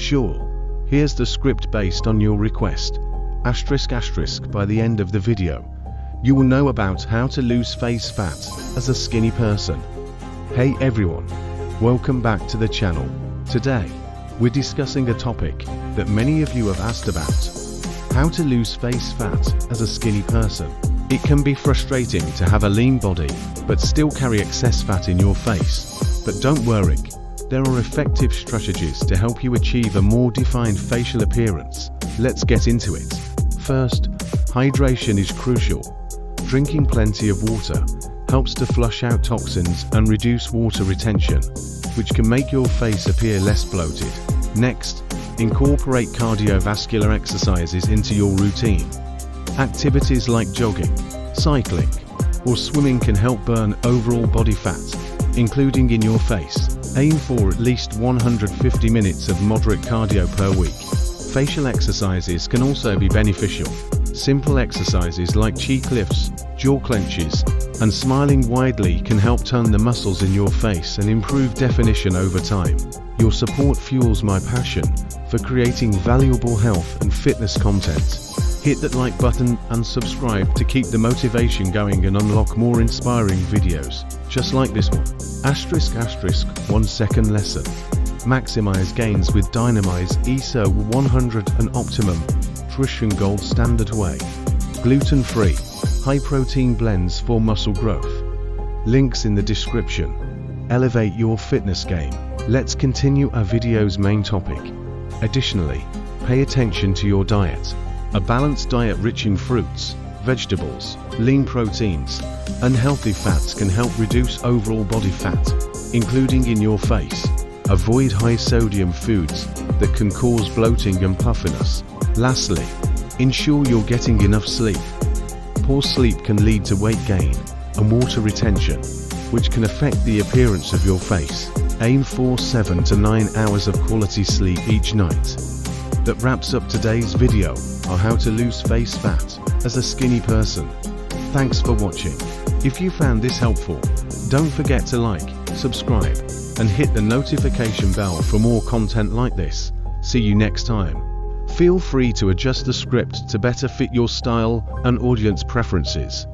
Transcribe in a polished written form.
Sure, here's the script based on your request. ***, by the end of the video, you will know about how to lose face fat as a skinny person. Hey everyone, welcome back to the channel. Today, we're discussing a topic that many of you have asked about: how to lose face fat as a skinny person. It can be frustrating to have a lean body, but still carry excess fat in your face. But don't worry, there are effective strategies to help you achieve a more defined facial appearance. Let's get into it. First, hydration is crucial. Drinking plenty of water helps to flush out toxins and reduce water retention, which can make your face appear less bloated. Next, incorporate cardiovascular exercises into your routine. Activities like jogging, cycling, or swimming can help burn overall body fat, including in your face. Aim for at least 150 minutes of moderate cardio per week. Facial exercises can also be beneficial. Simple exercises like cheek lifts, jaw clenches, and smiling widely can help tone the muscles in your face and improve definition over time. Your support fuels my passion for creating valuable health and fitness content. Hit that like button and subscribe to keep the motivation going and unlock more inspiring videos, just like this one. ***, 1 second lesson. Maximize gains with Dymatize ISO 100 and Optimum Nutrition Gold Standard Whey. Gluten-free, high-protein blends for muscle growth. Links in the description. Elevate your fitness game. Let's continue our video's main topic. Additionally, pay attention to your diet. A balanced diet rich in fruits, vegetables, lean proteins, and healthy fats can help reduce overall body fat, including in your face. Avoid high-sodium foods that can cause bloating and puffiness. Lastly, ensure you're getting enough sleep. Poor sleep can lead to weight gain and water retention, which can affect the appearance of your face. Aim for 7 to 9 hours of quality sleep each night. That wraps up today's video on how to lose face fat as a skinny person. Thanks for watching. If you found this helpful, don't forget to like, subscribe, and hit the notification bell for more content like this. See you next time. Feel free to adjust the script to better fit your style and audience preferences.